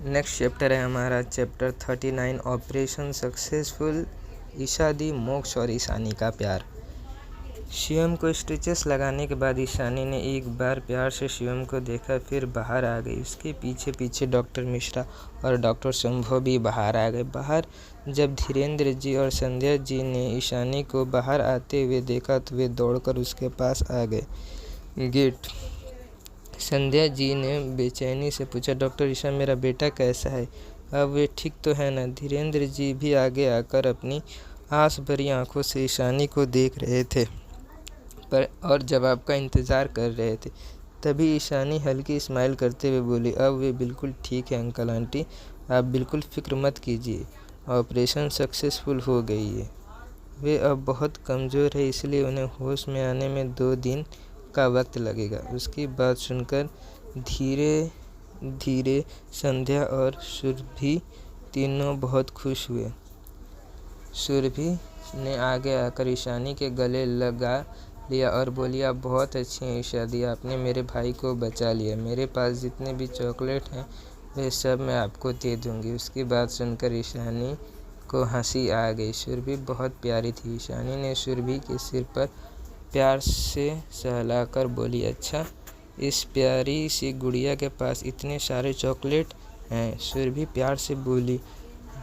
Next chapter है हमारा chapter 39 operation successful. Isha दी, मोक्ष और ईशानी का प्यार। शिवम को स्टिचेस लगाने के बाद ईशानी ने एक बार प्यार से शिवम को देखा, फिर बाहर आ गई। उसके पीछे पीछे डॉक्टर मिश्रा और डॉक्टर शंभू भी बाहर आ गए। बाहर जब धीरेन्द्र जी और संध्या जी ने ईशानी को बाहर आते हुए देखा तो वे दौड़कर उसके पास आ गए। गेट संध्या जी ने बेचैनी से पूछा, डॉक्टर ईशा, मेरा बेटा कैसा है? अब वे ठीक तो है ना? धीरेन्द्र जी भी आगे आकर अपनी आस भरी आंखों से ईशानी को देख रहे थे और जवाब का इंतज़ार कर रहे थे। तभी ईशानी हल्की स्माइल करते हुए बोली, अब वे बिल्कुल ठीक है अंकल आंटी, आप बिल्कुल फिक्र मत कीजिए, ऑपरेशन सक्सेसफुल हो गई है। वे अब बहुत कमज़ोर है, इसलिए उन्हें होश में आने में 2 दिन का वक्त लगेगा। उसकी बात सुनकर धीरे धीरे संध्या और सुरभि तीनों बहुत खुश हुए। सुरभि ने आगे आकर ईशानी के गले लगा लिया और बोली, आप बहुत अच्छी हैं ईशा दी, आपने मेरे भाई को बचा लिया। मेरे पास जितने भी चॉकलेट हैं वे सब मैं आपको दे दूँगी। उसकी बात सुनकर ईशानी को हंसी आ गई। सुरभि बहुत प्यारी थी। ईशानी ने सुरभि के सिर पर प्यार से सहलाकर बोली, अच्छा, इस प्यारी सी गुड़िया के पास इतने सारे चॉकलेट हैं? सुरभि प्यार से बोली,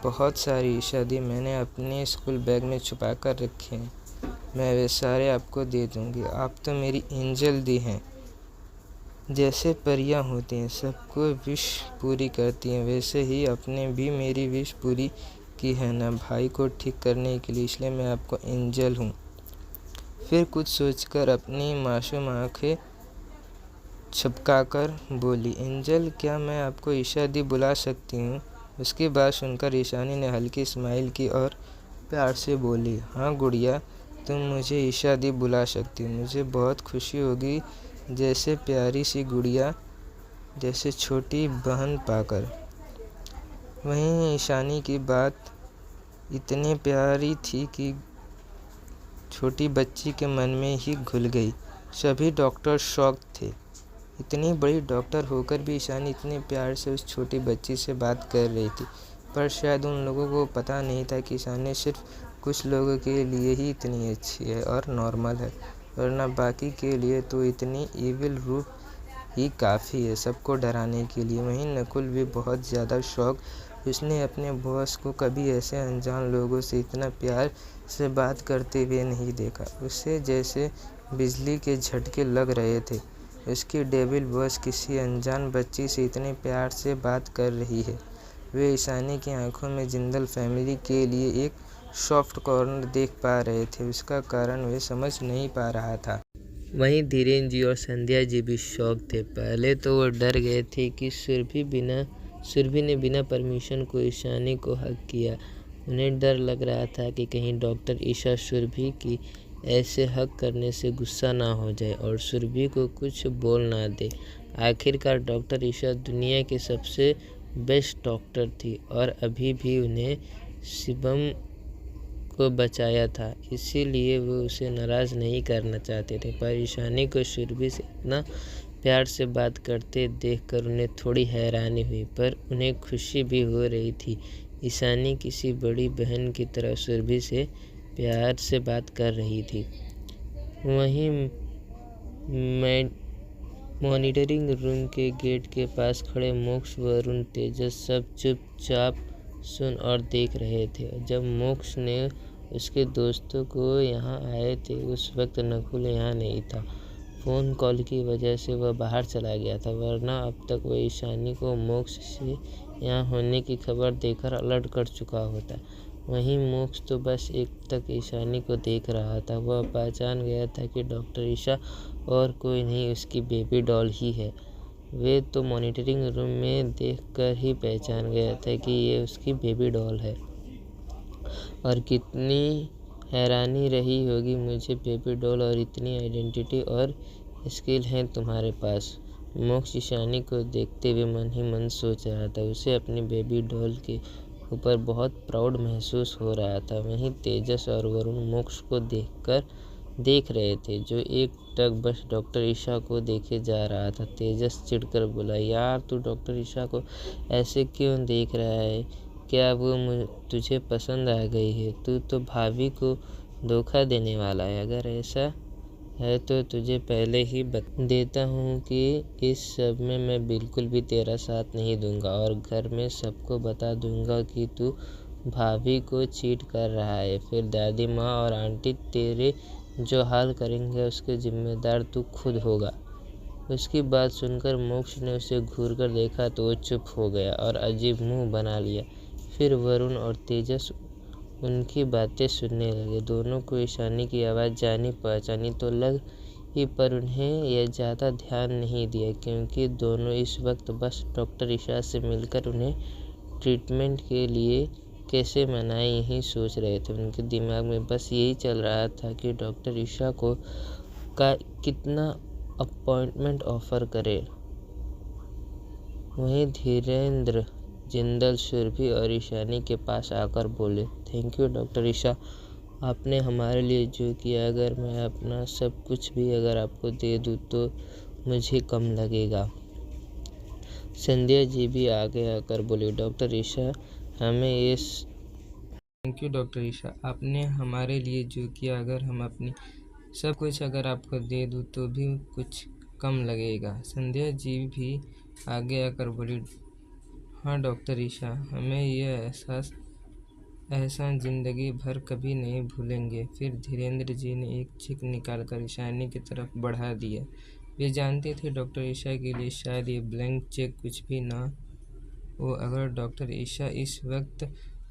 बहुत सारी ईशा दी, मैंने अपने स्कूल बैग में छुपा कर रखे हैं, मैं वे सारे आपको दे दूँगी। आप तो मेरी एंजल दी हैं, जैसे परियां होती हैं, सबको विश पूरी करती हैं, वैसे ही आपने भी मेरी विश पूरी की है ना भाई को ठीक करने के लिए, इसलिए मैं आपको एंजल हूँ। फिर कुछ सोचकर अपनी मासूम आंखें छपकाकर बोली, एंजल, क्या मैं आपको ईशा दी बुला सकती हूँ? उसकी बात सुनकर ईशानी ने हल्की स्माइल की और प्यार से बोली, हाँ गुड़िया, तुम मुझे ईशा दी बुला सकती हो, मुझे बहुत खुशी होगी जैसे प्यारी सी गुड़िया, जैसे छोटी बहन पाकर। वहीं ईशानी की बात इतनी प्यारी थी कि छोटी बच्ची के मन में ही घुल गई। सभी डॉक्टर शॉक थे। इतनी बड़ी डॉक्टर होकर भी ईशानी इतने प्यार से उस छोटी बच्ची से बात कर रही थी, पर शायद उन लोगों को पता नहीं था कि ईशानी सिर्फ कुछ लोगों के लिए ही इतनी अच्छी है और नॉर्मल है, वरना बाकी के लिए तो इतनी इविल रूप ही काफ़ी है सबको डराने के लिए। वहीं नकुल भी बहुत ज़्यादा शॉक। उसने अपने बॉस को कभी ऐसे अनजान लोगों से इतना प्यार से बात करते हुए नहीं देखा। उसे जैसे बिजली के झटके लग रहे थे। उसकी डेविल बॉस किसी अनजान बच्ची से इतने प्यार से बात कर रही है। वे ईशानी की आंखों में जिंदल फैमिली के लिए एक सॉफ्ट कॉर्नर देख पा रहे थे। उसका कारण वे समझ नहीं पा रहा था। वहीं धीरेन्द्र जी और संध्या जी भी शॉक थे। पहले तो वो डर गए थे कि सुरभि ने बिना परमिशन को ईशानी को हक किया। उन्हें डर लग रहा था कि कहीं डॉक्टर ईशा सुरभि की ऐसे हक करने से गुस्सा ना हो जाए और सुरभि को कुछ बोल ना दे। आखिरकार डॉक्टर ईशा दुनिया की सबसे बेस्ट डॉक्टर थी और अभी भी उन्हें शिवम को बचाया था, इसीलिए वो उसे नाराज़ नहीं करना चाहते थे। पर ईशानी को सुरभि से इतना प्यार से बात करते देखकर उन्हें थोड़ी हैरानी हुई, पर उन्हें खुशी भी हो रही थी। ईशानी किसी बड़ी बहन की तरह सुरभि से प्यार से बात कर रही थी। वहीं मॉनिटरिंग रूम के गेट के पास खड़े मोक्ष, वरुण, तेजस सब चुपचाप सुन और देख रहे थे। जब मोक्ष ने उसके दोस्तों को यहाँ आए थे, उस वक्त नकुल यहाँ नहीं था। फ़ोन कॉल की वजह से वह बाहर चला गया था, वरना अब तक वह ईशानी को मोक्ष से यहाँ होने की खबर देकर अलर्ट कर चुका होता। वहीं मोक्ष तो बस एक तक ईशानी को देख रहा था। वह पहचान गया था कि डॉक्टर ईशा और कोई नहीं, उसकी बेबी डॉल ही है। वे तो मॉनिटरिंग रूम में देखकर ही पहचान गया था कि ये उसकी बेबी डॉल है। और कितनी हैरानी रही होगी मुझे बेबी डॉल, और इतनी आइडेंटिटी और स्किल हैं तुम्हारे पास। मोक्ष ईशानी को देखते हुए मन ही मन सोच रहा था। उसे अपनी बेबी डॉल के ऊपर बहुत प्राउड महसूस हो रहा था। वहीं तेजस और वरुण मोक्ष को देखकर देख रहे थे। जो एक टक बस डॉक्टर ईशा को देखे जा रहा था। तेजस चिढ़कर बोला, यार तू डॉक्टर ईशा को ऐसे क्यों देख रहा है? क्या वो तुझे पसंद आ गई है? तू तो भाभी को धोखा देने वाला है। अगर ऐसा है तो तुझे पहले ही बता देता हूँ कि इस सब में मैं बिल्कुल भी तेरा साथ नहीं दूंगा और घर में सबको बता दूंगा कि तू भाभी को चीट कर रहा है। फिर दादी माँ और आंटी तेरे जो हाल करेंगे उसके जिम्मेदार तू खुद होगा। उसकी बात सुनकर मोक्ष ने उसे घूरकर देखा तो वो चुप हो गया और अजीब मुंह बना लिया। फिर वरुण और तेजस उनकी बातें सुनने लगे। दोनों को ईशानी की आवाज़ जानी पहचानी तो लगी, पर उन्हें यह ज़्यादा ध्यान नहीं दिया क्योंकि दोनों इस वक्त बस डॉक्टर ईशा से मिलकर उन्हें ट्रीटमेंट के लिए कैसे मनाएं यही सोच रहे थे। उनके दिमाग में बस यही चल रहा था कि डॉक्टर ईशा को कितना अपॉइंटमेंट ऑफर करे। वहीं धीरेंद्र, जिंदल, सुरभि और ईशानी के पास आकर बोले, थैंक यू डॉक्टर ईशा, आपने हमारे लिए जो किया। अगर मैं अपना सब कुछ भी अगर आपको दे दूँ तो मुझे कम लगेगा। संध्या जी भी आगे आकर बोली, डॉक्टर ईशा हमें ये थैंक यू डॉक्टर ईशा, आपने हमारे लिए जो किया। अगर हम अपनी सब कुछ अगर आपको दे दूँ तो भी कुछ कम लगेगा। संध्या जी भी आगे आकर बोली, हाँ डॉक्टर ईशा, हमें यह एहसान ज़िंदगी भर कभी नहीं भूलेंगे। फिर धीरेंद्र जी ने एक चेक निकालकर ईशानी की तरफ बढ़ा दिया। वे जानते थे डॉक्टर ईशा के लिए शायद ये ब्लैंक चेक कुछ भी ना हो। अगर डॉक्टर ईशा इस वक्त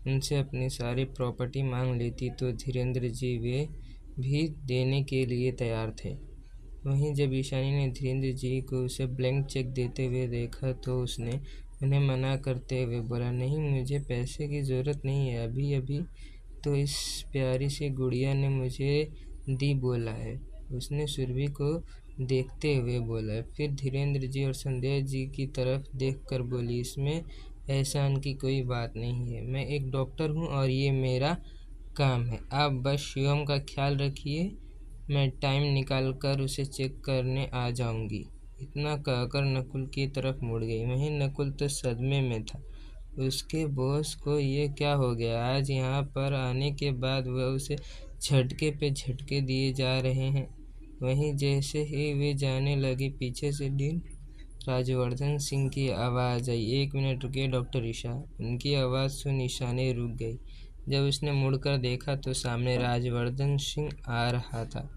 उनसे अपनी सारी प्रॉपर्टी मांग लेती तो धीरेंद्र जी वे भी देने के लिए तैयार थे। वहीं जब ईशानी ने धीरेंद्र जी को उसे ब्लैंक चेक देते हुए देखा तो उसने उन्हें मना करते हुए बोला, नहीं, मुझे पैसे की ज़रूरत नहीं है। अभी अभी तो इस प्यारी सी गुड़िया ने मुझे दी बोला है, उसने सुरभि को देखते हुए बोला। फिर धीरेंद्र जी और संध्या जी की तरफ देखकर बोली, इसमें एहसान की कोई बात नहीं है। मैं एक डॉक्टर हूँ और ये मेरा काम है। आप बस शिवम का ख्याल रखिए, मैं टाइम निकाल कर उसे चेक करने आ जाऊंगी। इतना कहकर नकुल की तरफ मुड़ गई। वहीं नकुल तो सदमे में था। उसके बॉस को ये क्या हो गया? आज यहाँ पर आने के बाद वह उसे झटके पे झटके दिए जा रहे हैं। वहीं जैसे ही वे जाने लगे पीछे से डीन राजवर्धन सिंह की आवाज़ आई, एक मिनट रुकिए डॉक्टर ईशा। उनकी आवाज़ सुन ईशानी रुक गई। जब उसने मुड़कर देखा तो सामने राजवर्धन सिंह आ रहा था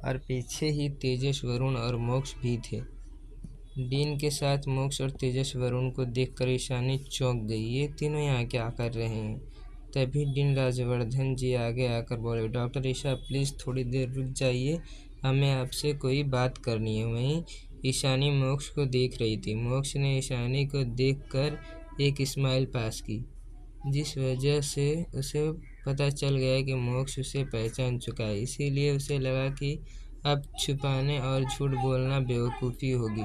और पीछे ही तेजस, वरुण और मोक्ष भी थे। डीन के साथ मोक्ष और तेजस वरुण को देखकर ईशानी चौंक गई। ये तीनों यहाँ क्या कर रहे हैं? तभी डीन राजवर्धन जी आगे आकर बोले, डॉक्टर ईशा प्लीज़ थोड़ी देर रुक जाइए, हमें आपसे कोई बात करनी है। वहीं ईशानी मोक्ष को देख रही थी। मोक्ष ने ईशानी को देखकर एक स्माइल पास की, जिस वजह से उसे पता चल गया कि मोक्ष उसे पहचान चुका है। इसीलिए उसे लगा कि अब छुपाने और झूठ बोलना बेवकूफ़ी होगी।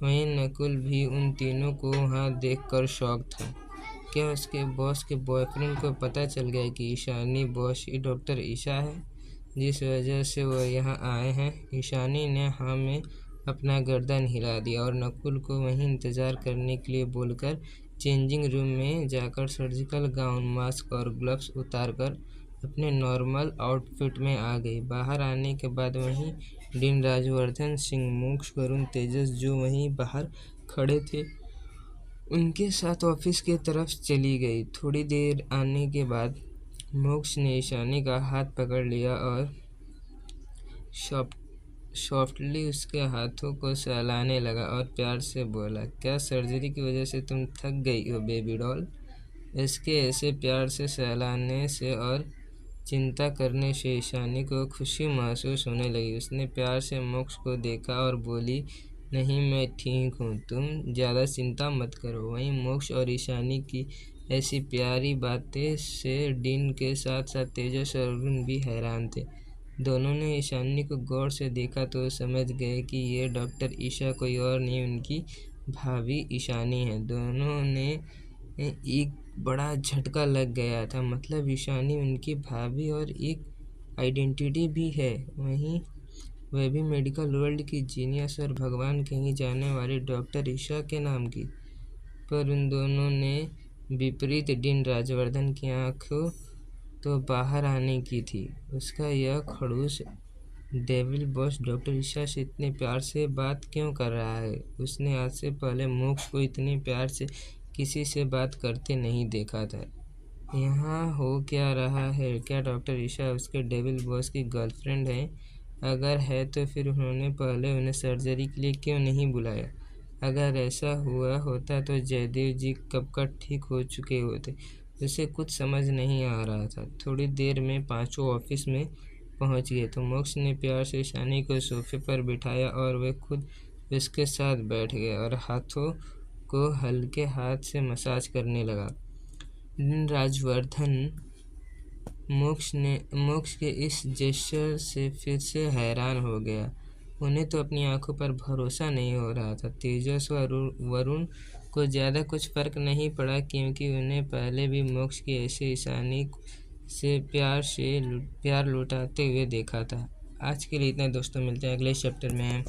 वहीं नकुल भी उन तीनों को वहाँ देखकर शॉक था। क्या उसके बॉस के बॉयफ्रेंड को पता चल गया कि ईशानी बॉस ही डॉक्टर ईशा है, जिस वजह से वह यहाँ आए हैं? ईशानी ने हाँ में अपना गर्दन हिला दिया और नकुल को वहीं इंतज़ार करने के लिए बोलकर चेंजिंग रूम में जाकर सर्जिकल गाउन, मास्क और ग्लव्स उतारकर अपने नॉर्मल आउटफिट में आ गई। बाहर आने के बाद वहीं डीन राजवर्धन सिंह, मोक्ष, वरुण, तेजस जो वहीं बाहर खड़े थे उनके साथ ऑफिस की तरफ चली गई। थोड़ी देर आने के बाद मोक्ष ने ईशानी का हाथ पकड़ लिया और सॉफ्टली उसके हाथों को सहलाने लगा और प्यार से बोला, क्या सर्जरी की वजह से तुम थक गई हो बेबी डॉल? इसके ऐसे प्यार से सहलाने से और चिंता करने से ईशानी को खुशी महसूस होने लगी। उसने प्यार से मोक्ष को देखा और बोली, नहीं, मैं ठीक हूँ, तुम ज़्यादा चिंता मत करो। वहीं मोक्ष और ईशानी की ऐसी प्यारी बातें से डीन के साथ साथ तेजस और अरुण भी हैरान थे। दोनों ने ईशानी को गौर से देखा तो समझ गए कि ये डॉक्टर ईशा कोई और नहीं, उनकी भाभी ईशानी है। दोनों ने एक बड़ा झटका लग गया था। मतलब ईशानी उनकी भाभी और एक आइडेंटिटी भी है, वह भी मेडिकल वर्ल्ड की जीनियस और भगवान कहीं जाने वाली डॉक्टर ईशा के नाम की। पर उन दोनों ने विपरीत डीन राजवर्धन की आंखों तो बाहर आने की थी। उसका यह खड़ूस डेविल बॉस डॉक्टर ईशा से इतने प्यार से बात क्यों कर रहा है? उसने आज से पहले मोक्ष को इतने प्यार से किसी से बात करते नहीं देखा था। यहाँ हो क्या रहा है? क्या डॉक्टर ईशा उसके डेविल बॉस की गर्लफ्रेंड है? अगर है तो फिर उन्होंने पहले उन्हें सर्जरी के लिए क्यों नहीं बुलाया? अगर ऐसा हुआ होता तो जयदेव जी कब का ठीक हो चुके होते। उसे कुछ समझ नहीं आ रहा था। थोड़ी देर में पांचों ऑफिस में पहुंच गए तो मोक्ष ने प्यार से शानी को सोफे पर बिठाया और वह खुद उसके साथ बैठ गया और हाथों को हल्के हाथ से मसाज करने लगा। राजवर्धन मोक्ष के इस जेस्चर से फिर से हैरान हो गया। उन्हें तो अपनी आंखों पर भरोसा नहीं हो रहा था। तेजस और वरुण को ज़्यादा कुछ फर्क नहीं पड़ा क्योंकि उन्हें पहले भी मोक्ष की ऐसे ईशानी से प्यार लुटाते हुए देखा था। आज के लिए इतना दोस्तों, मिलते हैं अगले चैप्टर में।